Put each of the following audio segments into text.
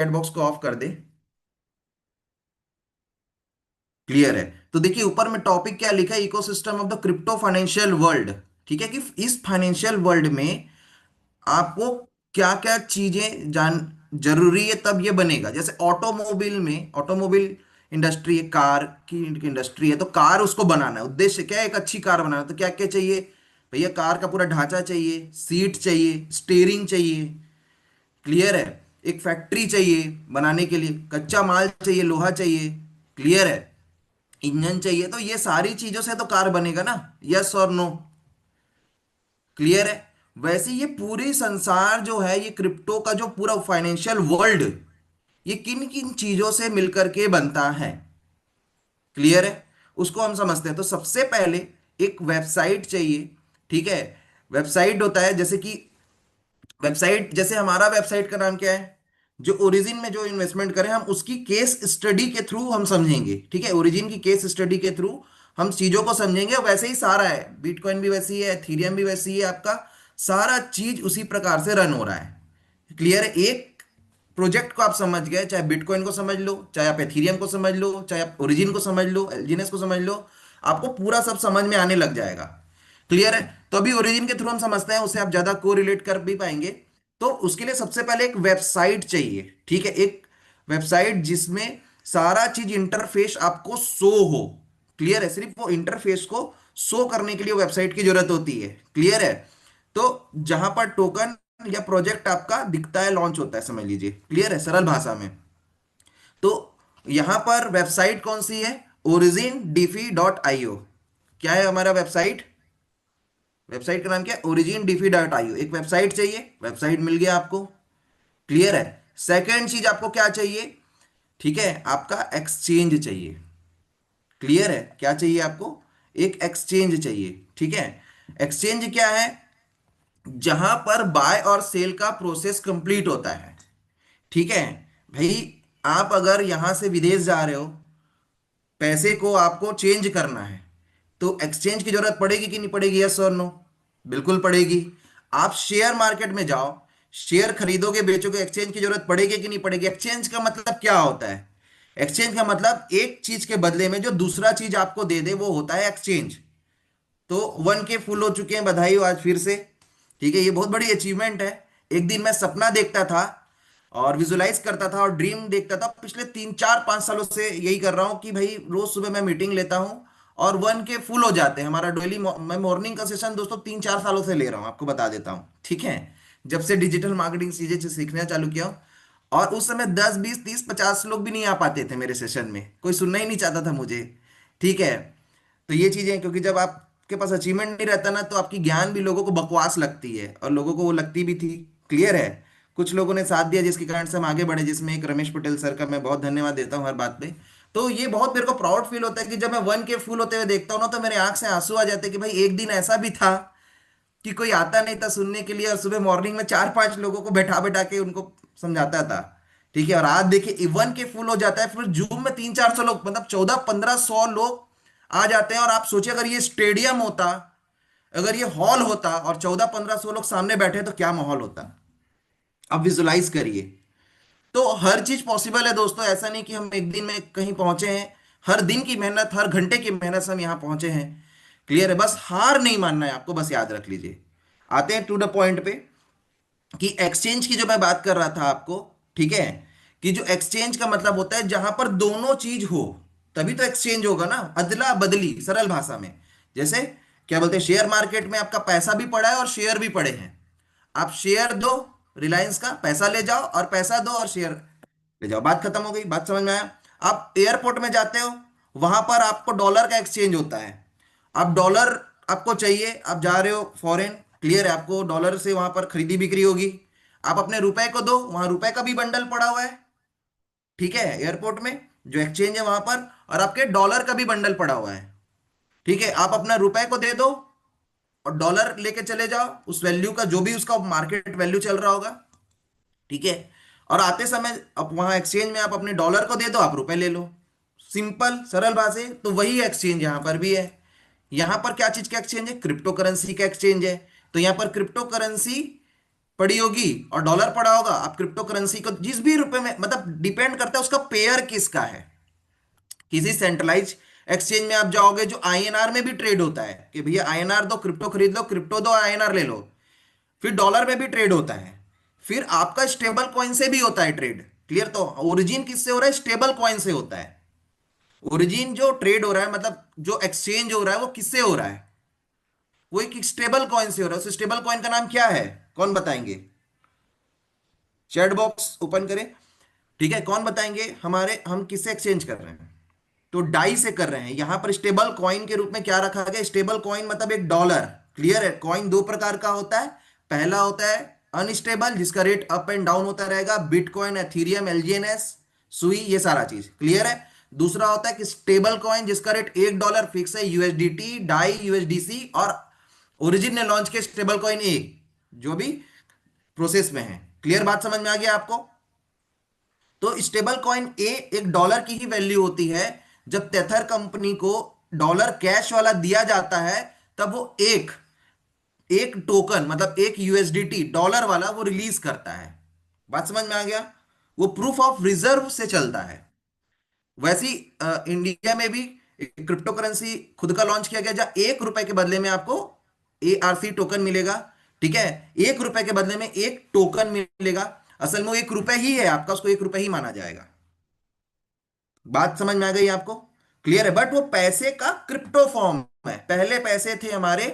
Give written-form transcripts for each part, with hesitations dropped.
Chat box को of कर दे। Clear है? तो देखिए ऊपर में टॉपिक क्या लिखा है, ecosystem of the crypto financial world. ठीक है कि इस फाइनेंशियल वर्ल्ड में आपको क्या क्या चीजें जान जरूरी है तब ये बनेगा। जैसे ऑटोमोबाइल में, ऑटोमोबाइल इंडस्ट्री है, कार की इंडस्ट्री है, तो कार उसको बनाना है, उद्देश्य क्या है, एक अच्छी कार बनाना है। तो क्या क्या चाहिए भैया? कार का पूरा ढांचा चाहिए, सीट चाहिए, स्टीयरिंग चाहिए। क्लियर है? एक फैक्ट्री चाहिए बनाने के लिए, कच्चा माल चाहिए, लोहा चाहिए। क्लियर है? इंजन चाहिए। तो ये सारी चीजों से तो कार बनेगा ना। यस और नो? क्लियर है? वैसे ये पूरी संसार जो है, ये क्रिप्टो का जो पूरा फाइनेंशियल वर्ल्ड, ये किन किन चीजों से मिलकर के बनता है। क्लियर है? उसको हम समझते हैं। तो सबसे पहले एक वेबसाइट चाहिए। ठीक है? वेबसाइट होता है जैसे कि, वेबसाइट जैसे हमारा वेबसाइट का नाम क्या है, जो ओरिजिन में जो इन्वेस्टमेंट करें हम उसकी केस स्टडी के थ्रू हम समझेंगे। ठीक है? ओरिजिन की केस स्टडी के थ्रू हम चीजों को समझेंगे। और वैसे ही सारा है, बिटकॉइन भी वैसी है, एथीरियम भी वैसी है, आपका सारा चीज उसी प्रकार से रन हो रहा है। क्लियर है? एक प्रोजेक्ट को आप समझ गए, चाहे बिटकॉइन को समझ लो, चाहे आप एथीरियम को समझ लो, चाहे आप ओरिजिन को समझ लो, एलजीएनएस को समझ लो, आपको पूरा सब समझ में आने लग जाएगा। क्लियर है? तो अभी ओरिजिन के थ्रू हम समझते हैं, उससे आप ज्यादा को रिलेट कर भी पाएंगे। तो उसके लिए सबसे पहले एक वेबसाइट चाहिए। ठीक है? एक वेबसाइट जिसमें सारा चीज इंटरफेस आपको शो हो। क्लियर है? सिर्फ वो इंटरफेस को शो करने के लिए वेबसाइट की जरूरत होती है। क्लियर है? तो जहां पर टोकन या प्रोजेक्ट आपका दिखता है, लॉन्च होता है, समझ लीजिए। क्लियर है? सरल भाषा में। तो यहां पर वेबसाइट कौन सी है? Origin d phi dot IO. क्या है हमारा वेबसाइट? वेबसाइट का नाम क्या है? Origin d phi dot IO. एक वेबसाइट चाहिए, वेबसाइट मिल गया आपको। क्लियर है? सेकेंड चीज आपको क्या चाहिए? ठीक है, आपका एक्सचेंज चाहिए। क्लियर है? क्या चाहिए आपको? एक एक्सचेंज चाहिए। ठीक है? एक्सचेंज क्या है? जहां पर बाय और सेल का प्रोसेस कंप्लीट होता है। ठीक है? भाई, आप अगर यहां से विदेश जा रहे हो, पैसे को आपको चेंज करना है, तो एक्सचेंज की जरूरत पड़ेगी कि नहीं पड़ेगी? यस और नो? बिल्कुल पड़ेगी। आप शेयर मार्केट में जाओ, शेयर खरीदोगे बेचोगे, एक्सचेंज की जरूरत पड़ेगी कि नहीं पड़ेगी? एक्सचेंज का मतलब क्या होता है? एक्सचेंज का मतलब एक चीज के बदले में जो दूसरा चीज आपको दे दे, वो होता है एक्सचेंज। तो 1K फुल हो चुके हैं, बधाई हो आज फिर से। ठीक है? ये बहुत बड़ी अचीवमेंट है। एक दिन मैं सपना देखता था और विजुलाइज करता था और ड्रीम देखता था, पिछले 3 4 5 सालों से यही कर रहा हूं कि भाई रोज सुबह मैं मीटिंग लेता हूं और 1K फुल हो जाते हैं हमारा डेली। मैं मॉर्निंग का सेशन दोस्तों 3 4 सालों से ले रहा हूं, आपको बता देता हूं। ठीक है? जब से डिजिटल मार्केटिंग चीजें सीखना चालू किया हूं। और उस समय 10 20 30 50 लोग भी नहीं आ पाते थे मेरे सेशन में, कोई सुनना ही नहीं चाहता था मुझे। ठीक है? तो ये चीजें, क्योंकि जब आपके पास अचीवमेंट नहीं रहता ना, तो आपकी ज्ञान भी लोगों को बकवास लगती है, और लोगों को वो लगती भी थी। क्लियर है? कुछ लोगों ने साथ दिया जिसके कारण से हम आगे बढ़े, जिसमें एक रमेश पटेल सर का मैं बहुत धन्यवाद देता हूँ हर बात पे। तो ये बहुत मेरे को प्राउड फील होता है कि जब मैं 1K फुल होते हुए देखता हूँ ना, तो मेरे आंख से आंसू आ जाते हैं कि भाई एक दिन ऐसा भी था कि कोई आता नहीं था सुनने के लिए, और सुबह मॉर्निंग में 4 5 लोगों को बैठा बैठा के उनको समझाता था। ठीक है? और आज देखिए 1K फुल हो जाता है, फिर जूम में 3 4 सौ लोग, मतलब 14 15 100 लोग आ जाते हैं। और आप सोचिए अगर ये स्टेडियम होता, अगर ये हॉल होता और 14 15 100 लोग सामने बैठे, तो क्या माहौल होता? आप विजुलाइज करिए। तो हर चीज पॉसिबल है दोस्तों, ऐसा नहीं कि हम एक दिन में कहीं पहुंचे हैं। हर दिन की मेहनत, हर घंटे की मेहनत से हम यहां पहुंचे हैं। क्लियर है? बस हार नहीं मानना है आपको, बस याद रख लीजिए। आते हैं टू द पॉइंट पे, कि एक्सचेंज की जो मैं बात कर रहा था आपको। ठीक है? कि जो एक्सचेंज का मतलब होता है जहां पर दोनों चीज हो, तभी तो एक्सचेंज होगा ना। अदला बदली, सरल भाषा में। जैसे क्या बोलते हैं, शेयर मार्केट में आपका पैसा भी पड़ा है और शेयर भी पड़े हैं। आप शेयर दो रिलायंस का, पैसा ले जाओ, और पैसा दो और शेयर ले जाओ, बात खत्म हो गई। बात समझ में आया? आप एयरपोर्ट में जाते हो, वहां पर आपको डॉलर का एक्सचेंज होता है। अब डॉलर आपको चाहिए, आप जा रहे हो फॉरेन। क्लियर है? आपको डॉलर से वहां पर खरीदी बिक्री होगी। आप अपने रुपए को दो, वहां रुपए का भी बंडल पड़ा हुआ है। ठीक है? एयरपोर्ट में जो एक्सचेंज है वहां पर, और आपके डॉलर का भी बंडल पड़ा हुआ है। ठीक है? आप अपना रुपए को दे दो और डॉलर लेके चले जाओ, उस वैल्यू का जो भी उसका मार्केट वैल्यू चल रहा होगा। ठीक है? और आते समय अब वहां एक्सचेंज में आप अपने डॉलर को दे दो, आप रुपए ले लो। सिंपल सरल भाषा है। तो वही एक्सचेंज यहां पर भी है। यहां पर क्या चीज का एक्सचेंज है? क्रिप्टो करेंसी का एक्सचेंज है। तो यहां पर क्रिप्टो करेंसी पड़ी होगी और डॉलर पड़ा होगा, आप क्रिप्टो करेंसी को जिस भी रुपए में, मतलब डिपेंड करता है उसका पेयर किसका है। किसी सेंट्रलाइज एक्सचेंज में आप जाओगे जो आईएनआर में भी ट्रेड होता है, कि भैया आईएनआर दो क्रिप्टो खरीद लो, क्रिप्टो दो आईएनआर ले लो। फिर डॉलर में भी ट्रेड होता है। फिर आपका स्टेबल कॉइन से भी होता है ट्रेड। क्लियर? तो ओरिजिन किससे हो रहा है? स्टेबल कॉइन से होता है। ओरिजिन जो ट्रेड हो रहा है, मतलब जो एक्सचेंज हो रहा है, वो किससे हो रहा है? वो एक स्टेबल कॉइन से हो रहा है। उस स्टेबल कॉइन का नाम क्या है? कौन बताएंगे? चैट बॉक्स ओपन करें। ठीक है, कौन बताएंगे? हम किससे एक्सचेंज कर रहे हैं? तो डाई से कर रहे हैं। यहां पर स्टेबल कॉइन के रूप में क्या रखा गया? स्टेबल कॉइन मतलब एक डॉलर। क्लियर है? कॉइन दो प्रकार का होता है। पहला होता है अनस्टेबल, जिसका रेट अप एंड डाउन होता रहेगा, बिटकॉइन, एथीरियम, एलजीएनएस, सुई, ये सारा चीज। क्लियर है? दूसरा होता है कि स्टेबल कॉइन जिसका रेट $1 फिक्स है, यूएसडीटी, डाई, यूएसडीसी, और ओरिजिन ने लॉन्च किया स्टेबल कॉइन एक, जो भी प्रोसेस में है। क्लियर? बात समझ में आ गया आपको? तो स्टेबल कॉइन ए एक डॉलर की ही वैल्यू होती है। जब टेथर कंपनी को डॉलर कैश वाला दिया जाता है, तब वो एक एक टोकन, मतलब एक यूएसडीटी डॉलर वाला वो रिलीज करता है। बात समझ में आ गया? वो प्रूफ ऑफ रिजर्व से चलता है। वैसी इंडिया में भी क्रिप्टो करेंसी खुद का लॉन्च किया गया, जहां ₹1 के बदले में आपको एआरसी टोकन मिलेगा। ठीक है? ₹1 के बदले में एक टोकन मिलेगा। असल में वो ₹1 ही है आपका, उसको ₹1 ही माना जाएगा। बात समझ में आ गई आपको? क्लियर है? बट वो पैसे का क्रिप्टो फॉर्म है। पहले पैसे थे हमारे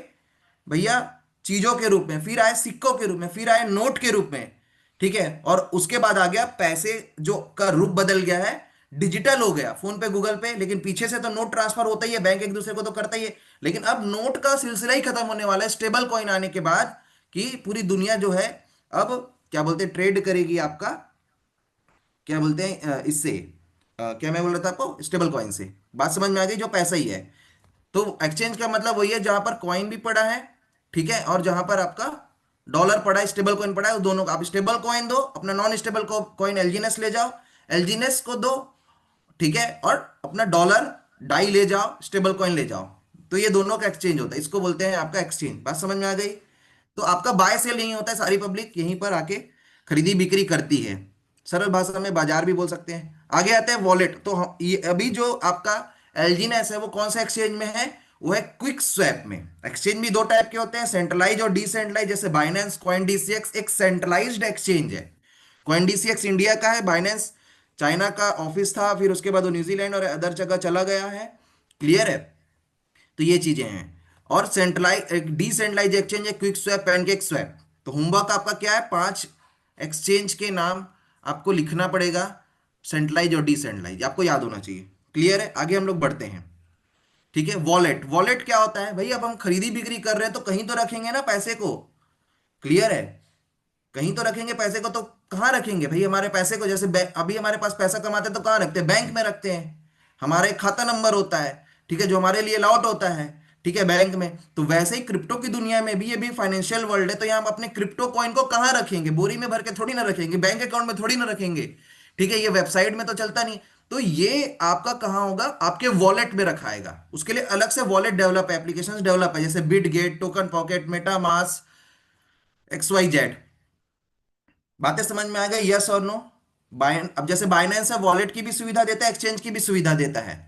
भैया चीजों के रूप में, फिर आए सिक्कों के रूप में, फिर आए नोट के रूप में। ठीक है? और उसके बाद आ गया पैसे जो का रूप बदल गया है, डिजिटल हो गया, फोन पे, गूगल पे। लेकिन पीछे से तो नोट ट्रांसफर होता ही है, बैंक एक दूसरे को तो करता ही है। लेकिन अब नोट का सिलसिला ही खत्म होने वाला है स्टेबल कॉइन आने के बाद, कि पूरी दुनिया जो है अब क्या बोलते हैं, ट्रेड करेगी आपका, क्या बोलते हैं, इससे क्या मैं बोल रहा था आपको, स्टेबल कॉइन से। बात समझ में आ गई? जो पैसा ही है। तो एक्सचेंज का मतलब वही है जहां पर कॉइन भी पड़ा है, ठीक है, और जहां पर आपका डॉलर पड़ा है, स्टेबल कॉइन पड़ा है, वो दोनों का। आप स्टेबल कॉइन दो, अपना नॉन स्टेबल कॉइन एलजीनेस ले जाओ, एलजीनेस को दो, ठीक है, और अपना डॉलर डाई ले जाओ, स्टेबल कॉइन ले जाओ। तो ये दोनों का एक्सचेंज होता है, इसको बोलते हैं आपका एक्सचेंज। बात समझ में आ गई? तो आपका बाय सेल यही होता है, सारी पब्लिक यहीं पर आके खरीदी बिक्री करती है। सरल भाषा में बाजार भी बोल सकते हैं। आगे आते हैं वॉलेट। तो ये अभी जो आपका एलजीनेस है वो कौन सा एक्सचेंज में है? वो है क्विक स्वैप में। एक्सचेंज भी दो टाइप के होते हैं, सेंट्रलाइज और डिसेंट्रलाइज। जैसे बाइनेंस, कॉइन डीसीएक्स एक सेंट्रलाइज्ड एक्सचेंज है। कॉइन डीसीएक्स इंडिया का है, बाइनेंस चाइना का ऑफिस था, फिर उसके बाद वो न्यूजीलैंड और अदर जगह चला गया है। क्लियर है? तो ये चीजें हैं। और सेंट्रलाइज एक डिसेंट्रलाइज एक्सचेंज है क्विक स्वैप, पैनकेक स्वैप। तो होमवर्क आपका क्या है? 5 एक्सचेंज के नाम आपको लिखना पड़ेगा, सेंट्रलाइज और डिसेंट्रलाइज, आपको याद होना चाहिए। क्लियर है? आगे हम लोग बढ़ते हैं। ठीक है? वॉलेट, वॉलेट क्या होता है भाई? अब हम खरीदी बिक्री कर रहे हैं तो कहीं तो रखेंगे ना पैसे को। क्लियर है? कहीं तो रखेंगे पैसे को, तो कहाँ रखेंगे भाई हमारे पैसे को? जैसे अभी हमारे पास पैसा कमाते हैं तो कहाँ रखते हैं? बैंक में रखते हैं। हमारा एक खाता नंबर होता है, ठीक है, जो हमारे लिए लॉट होता है, ठीक है, बैंक में। तो वैसे ही क्रिप्टो की दुनिया में भी, ये भी फाइनेंशियल वर्ल्ड है, तो यहाँ हम अपने क्रिप्टो कॉइन को कहाँ रखेंगे? बोरी में भर के थोड़ी ना रखेंगे, बैंक अकाउंट में थोड़ी ना रखेंगे। ठीक है? ये वेबसाइट में तो चलता नहीं। तो ये आपका कहाँ होगा? आपके वॉलेट में रखाएगा। उसके लिए अलग से वॉलेट डेवलप है, एप्लीकेशन डेवलप है, जैसे बिटगेट, टोकन पॉकेट, मेटामास, XYZ। बातें समझ में आ गई? यस और नो? बाइन अब जैसे बाइनेंस है, वॉलेट की भी सुविधा देता है, एक्सचेंज की भी सुविधा देता है।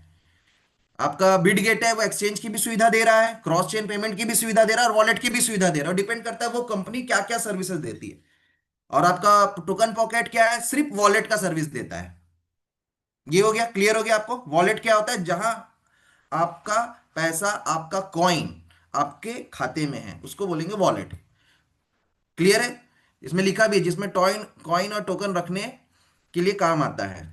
आपका बिटगेट है, वो एक्सचेंज की भी सुविधा दे रहा है, क्रॉस चेन पेमेंट की भी सुविधा दे रहा है, और वॉलेट की भी सुविधा दे रहा है। डिपेंड करता है वो कंपनी क्या क्या सर्विसेज देती है। और आपका टोकन पॉकेट क्या है? सिर्फ वॉलेट का सर्विस देता है। ये हो गया, क्लियर हो गया आपको? वॉलेट क्या होता है? जहां आपका पैसा, आपका कॉइन आपके खाते में है, उसको बोलेंगे वॉलेट। क्लियर है? इसमें लिखा भी है, जिसमें टॉइन कॉइन और टोकन रखने के लिए काम आता है।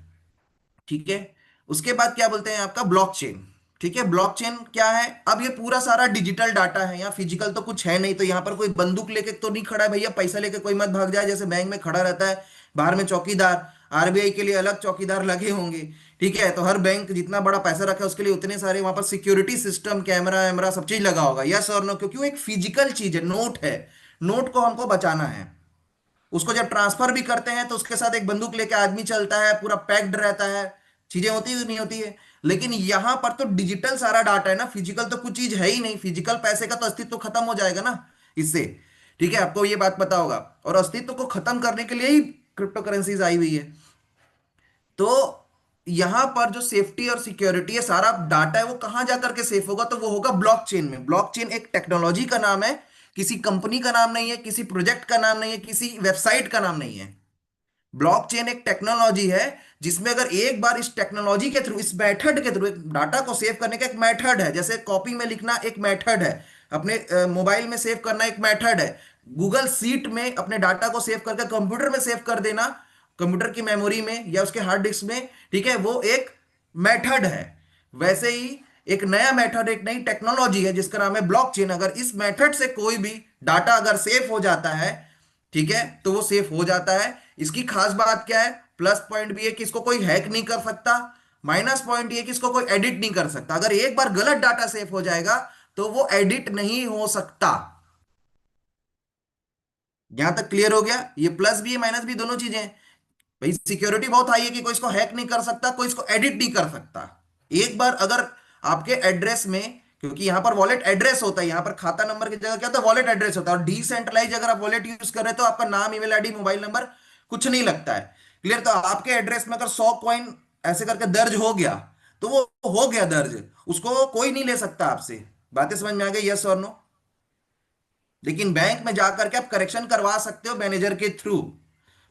ठीक है? उसके बाद क्या बोलते हैं? आपका ब्लॉकचेन। ठीक है? ब्लॉकचेन क्या है? अब ये पूरा सारा डिजिटल डाटा है, यहाँ फिजिकल तो कुछ है नहीं। तो यहाँ पर कोई बंदूक लेके तो नहीं खड़ा है भैया, पैसा लेके कोई मत भाग जाए, जैसे बैंक में खड़ा रहता है बाहर में चौकीदार। आरबीआई के लिए अलग चौकीदार लगे होंगे। ठीक है? तो हर बैंक जितना बड़ा पैसा रखा है उसके लिए उतने सारे वहां पर सिक्योरिटी सिस्टम, कैमरा वैमरा सब चीज लगा होगा। यस और नो? क्योंकि वो एक फिजिकल चीज है, नोट है। नोट को हमको बचाना है। उसको जब ट्रांसफर भी करते हैं तो उसके साथ एक बंदूक लेके आदमी चलता है, पूरा पैक्ड रहता है। चीजें होती ही नहीं होती है। लेकिन यहां पर तो डिजिटल सारा डाटा है ना, फिजिकल तो कुछ चीज है ही नहीं। फिजिकल पैसे का तो अस्तित्व खत्म हो जाएगा ना इससे। ठीक है, आपको ये बात पता होगा। और अस्तित्व को खत्म करने के लिए ही क्रिप्टो करेंसीज आई हुई है। तो यहां पर जो सेफ्टी और सिक्योरिटी है, सारा डाटा है, वो कहां जाकर के सेफ होगा? तो वो होगा ब्लॉकचेन में। ब्लॉकचेन एक टेक्नोलॉजी का नाम है, किसी कंपनी का नाम नहीं है, किसी प्रोजेक्ट का नाम नहीं है, किसी वेबसाइट का नाम नहीं है। ब्लॉकचेन एक टेक्नोलॉजी है जिसमें अगर एक बार इस टेक्नोलॉजी के थ्रू, इस मेथड के थ्रू, एक डाटा को सेव करने का एक मेथड है, जैसे कॉपी में लिखना एक मेथड है, अपने मोबाइल में सेव करना एक मेथड है, गूगल सीट में अपने डाटा को सेव करके कंप्यूटर में सेव कर देना, कंप्यूटर की मेमोरी में या उसके हार्ड डिस्क में, ठीक है, वो एक मेथड है। वैसे ही एक नया मेथड, एक नई टेक्नोलॉजी है जिसका नाम है ब्लॉकचेन। अगर इस मेथड से कोई भी डाटा अगर सेव हो जाता है, ठीक है, तो वो सेफ हो जाता है। इसकी खास बात क्या है? प्लस पॉइंट भी है कि इसको कोई हैक नहीं कर सकता, माइनस पॉइंट ये कि इसको कोई एडिट नहीं कर सकता। अगर एक बार गलत डाटा सेफ हो जाएगा तो वो एडिट नहीं हो सकता। यहां तक क्लियर हो गया? ये प्लस भी है माइनस भी, दोनों चीजें हैं। भाई सिक्योरिटी बहुत हाई है कि कोई इसको हैक नहीं कर सकता, कोई इसको एडिट नहीं कर सकता। एक बार अगर आपके एड्रेस में, क्योंकि यहां पर वॉलेट एड्रेस होता है, यहां पर खाता नंबर की जगह क्या होता है? वॉलेट एड्रेस होता है। और डिसेंट्रलाइज अगर आप वॉलेट यूज कर रहे हो तो आपका नाम, ईमेल आईडी, मोबाइल नंबर कुछ नहीं लगता है। क्लियर? तो आपके एड्रेस में अगर 100 कॉइन ऐसे करके दर्ज हो गया तो वो हो गया दर्ज, उसको कोई नहीं ले सकता आपसे। बातें समझ में आ गई? यस और नो? लेकिन बैंक में जाकर के आप करेक्शन करवा सकते हो मैनेजर के थ्रू,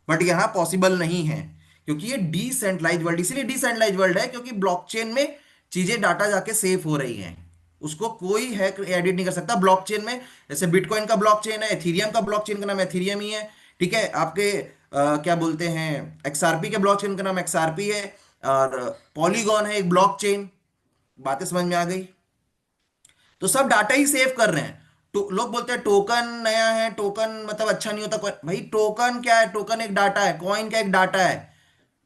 बट यहां पॉसिबल नहीं है, क्योंकि ये डिसेंट्रलाइज वर्ल्ड। इसीलिए डिसेंट्रलाइज वर्ल्ड है क्योंकि ब्लॉकचेन में चीजें, डाटा जाके सेफ हो रही हैं, उसको कोई हैक एडिट नहीं कर सकता। ब्लॉकचेन में जैसे बिटकॉइन का ब्लॉकचेन है, एथीरियम का ब्लॉकचेन का नाम एथीरियम ही है, ठीक है। आपके क्या बोलते हैं, एक्सआरपी के ब्लॉकचेन का नाम एक्सआरपी है। और पॉलीगॉन है एक ब्लॉकचेन। बातें समझ में आ गई? तो सब डाटा ही सेव कर रहे हैं। तो लोग बोलते हैं टोकन नया है, टोकन मतलब अच्छा नहीं होता। भाई टोकन क्या है? टोकन एक डाटा है, कॉइन का एक डाटा है,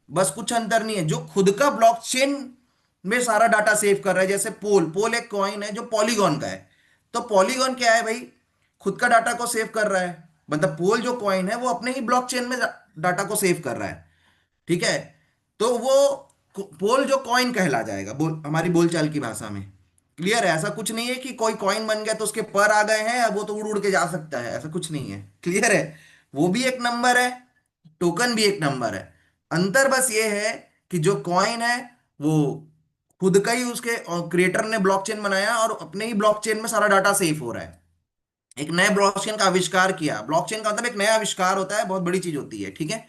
बस कुछ अंतर नहीं है। जो खुद का ब्लॉकचेन में सारा डाटा सेव कर रहा है, जैसे पोल, पोल एक कॉइन है जो पॉलीगॉन का है। तो पॉलीगॉन क्या है भाई? खुद का डाटा को सेव कर रहा है। मतलब पोल जो कॉइन है वो अपने ही ब्लॉकचेन में डाटा को सेव कर रहा है, ठीक है। तो वो पोल जो कॉइन कहला जाएगा, हमारी बोलचाल की भाषा में। क्लियर है? ऐसा कुछ नहीं है कि कोई कॉइन बन गया तो उसके पर आ गए हैं, अब वो तो उड़ उड़ के जा सकता है, ऐसा कुछ नहीं है। क्लियर है? वो भी एक नंबर है, टोकन भी एक नंबर है। अंतर बस ये है कि जो कॉइन है वो खुद का ही, उसके क्रिएटर ने ब्लॉकचेन बनाया और अपने ही ब्लॉकचेन में सारा डाटा सेफ हो रहा है। एक नए ब्लॉकचेन का आविष्कार किया। ब्लॉकचेन का मतलब एक नया आविष्कार होता है, बहुत बड़ी चीज होती है, ठीक है।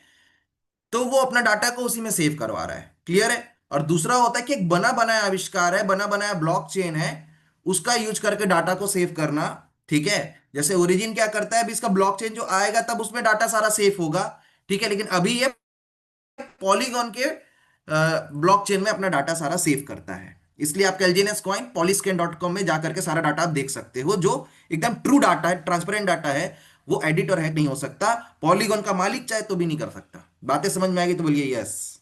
तो वो अपना डाटा को उसी में सेव करवा रहा है। क्लियर है? और दूसरा होता है कि एक बना बनाया आविष्कार है, बना बनाया ब्लॉकचेन है, उसका यूज करके डाटा को सेव करना, ठीक है। जैसे ओरिजिन क्या करता है, अभी इसका ब्लॉकचेन जो आएगा तब उसमें डाटा सारा सेफ होगा, ठीक है। लेकिन अभी ये पॉलीगॉन के ब्लॉकचेन में अपना डाटा सारा सेव करता है। इसलिए आप एलजीएनएस कॉइन पॉलीस्कैन.com में जाकर के सारा डाटा आप देख सकते हो, जो एकदम ट्रू डाटा है, ट्रांसपेरेंट डाटा है। वो एडिट और हैक नहीं हो सकता। पॉलीगॉन का मालिक चाहे तो भी नहीं कर सकता। बातें समझ में आएगी तो बोलिए यस।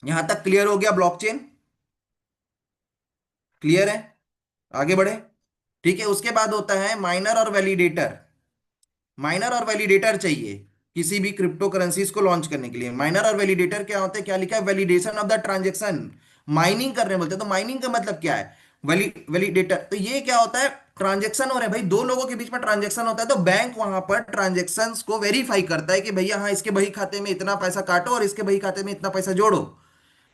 यहां तक क्लियर हो गया? ब्लॉकचेन क्लियर है? आगे बढ़े? ठीक है। उसके बाद होता है माइनर और वैलिडेटर। माइनर और वैलिडेटर चाहिए किसी भी क्रिप्टो करेंसीज को लॉन्च करने के लिए। माइनर और वैलिडेटर क्या होते हैं? क्या लिखा है? Validation of the transaction. Mining करने बोलते हैं। तो माइनिंग का मतलब क्या है? वैलिडेटर, तो ये क्या होता है? ट्रांजेक्शन हो रहा है भाई, दो लोगों के बीच में ट्रांजेक्शन होता है, तो बैंक वहां पर ट्रांजेक्शन्स को वेरीफाई करता है कि भैया हाँ, इसके बही खाते में इतना पैसा काटो और इसके बही खाते में इतना पैसा जोड़ो।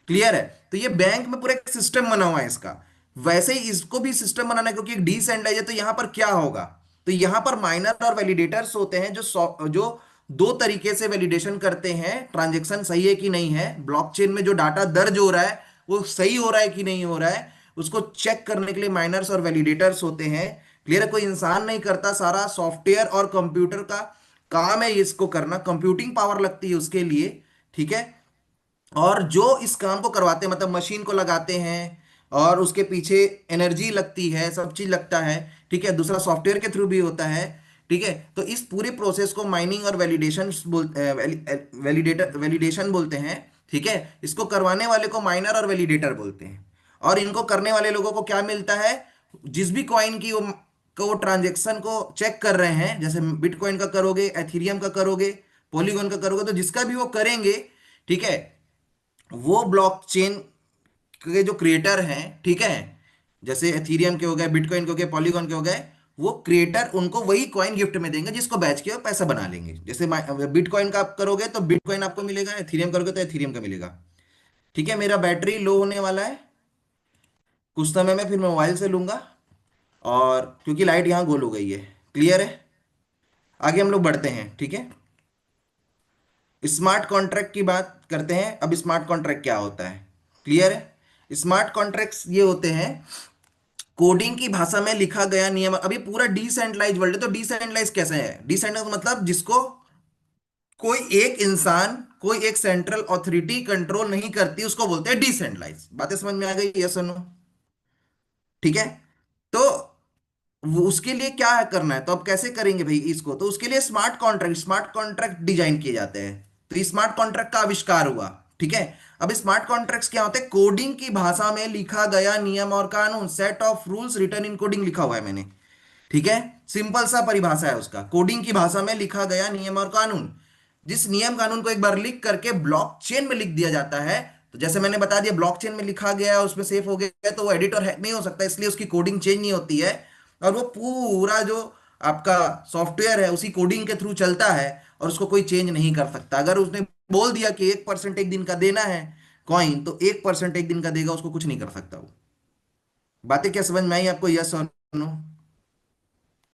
क्लियर है? तो ये बैंक में पूरा एक सिस्टम बना हुआ है इसका। वैसे ही इसको भी सिस्टम बनाना है, क्योंकि एक डिसेंट्रलाइज है। तो यहां पर क्या होगा? तो यहां पर माइनर और वैलिडेटर्स होते हैं जो जो दो तरीके से वैलिडेशन करते हैं ट्रांजेक्शन सही है कि नहीं है। ब्लॉकचेन में जो डाटा दर्ज हो रहा है वो सही हो रहा है कि नहीं हो रहा है, उसको चेक करने के लिए माइनर्स और वैलिडेटर्स होते हैं। क्लियर है? कोई इंसान नहीं करता, सारा सॉफ्टवेयर और कंप्यूटर का काम है इसको करना। कंप्यूटिंग पावर लगती है उसके लिए, ठीक है। और जो इस काम को करवाते हैं, मतलब मशीन को लगाते हैं और उसके पीछे एनर्जी लगती है, सब चीज लगता है, ठीक है। दूसरा सॉफ्टवेयर के थ्रू भी होता है, ठीक है। तो इस पूरे प्रोसेस को माइनिंग और वैलिडेशन बोलते हैं, ठीक है। इसको करवाने वाले को माइनर और वैलिडेटर बोलते हैं। और इनको करने वाले लोगों को क्या मिलता है? जिस भी कॉइन की वो ट्रांजेक्शन को चेक कर रहे हैं, जैसे बिटकॉइन का करोगे, एथीरियम का करोगे, पॉलीगॉन का करोगे, तो जिसका भी वो करेंगे, ठीक है, वो ब्लॉकचेन के जो क्रिएटर हैं, ठीक है, जैसे एथीरियम के हो गए, बिटकॉइन के हो गए, पॉलीगॉन के हो गए, वो क्रिएटर उनको वही कॉइन गिफ्ट में देंगे जिसको बेच के वो पैसा बना लेंगे। जैसे बिटकॉइन का आप करोगे तो बिटकॉइन आपको मिलेगा, एथीरियम करोगे तो एथीरियम का मिलेगा। ठीक है, मेरा बैटरी लो होने वाला है कुछ समय में, फिर मैं मोबाइल से लूंगा, और क्योंकि लाइट यहाँ गोल हो गई है। क्लियर है? आगे हम लोग बढ़ते हैं। ठीक है, स्मार्ट कॉन्ट्रैक्ट की बात करते हैं। अब स्मार्ट कॉन्ट्रैक्ट क्या होता है? क्लियर है? स्मार्ट कॉन्ट्रैक्ट्स ये होते हैं कोडिंग की भाषा में लिखा गया नियम। अभी पूरा डिसेंट्रलाइज वर्ल्ड है, तो डिसेंट्रलाइज कैसे है? डिसेंट्रलाइज मतलब जिसको कोई एक इंसान, कोई एक सेंट्रल अथॉरिटी कंट्रोल नहीं करती, उसको बोलते हैं डिसेंट्रलाइज। बातें समझ में आ गई? यस और नो? ठीक है, तो वो उसके लिए क्या करना है, तो अब कैसे करेंगे भाई इसको? तो उसके लिए स्मार्ट कॉन्ट्रैक्ट डिजाइन किए जाते हैं। तो स्मार्ट कॉन्ट्रैक्ट का आविष्कार हुआ। ठीक है, अब स्मार्ट कॉन्ट्रैक्ट्स क्या होते हैं? कोडिंग की भाषा में लिखा गया नियम और कानून, set of rules written in coding, लिखा हुआ है मैंने। ठीक है, सिंपल सा परिभाषा है उसका, कोडिंग की भाषा में लिखा गया नियम और कानून। जिस नियम कानून को एक बार लिख करके ब्लॉकचेन में लिख दिया जाता है, तो जैसे मैंने बता दिया ब्लॉकचेन में लिखा गया, उसमें सेव हो गया, तो वो एडिट और हैक नहीं हो सकता, इसलिए उसकी कोडिंग चेंज नहीं होती है। और वो पूरा जो आपका सॉफ्टवेयर है उसी कोडिंग के थ्रू चलता है, और उसको कोई चेंज नहीं कर सकता। अगर उसने बोल दिया कि 1% एक दिन का देना है कॉइन, तो 1% एक दिन का देगा, उसको कुछ नहीं कर सकता वो। बातें क्या समझ में आई आपको? यस और नो?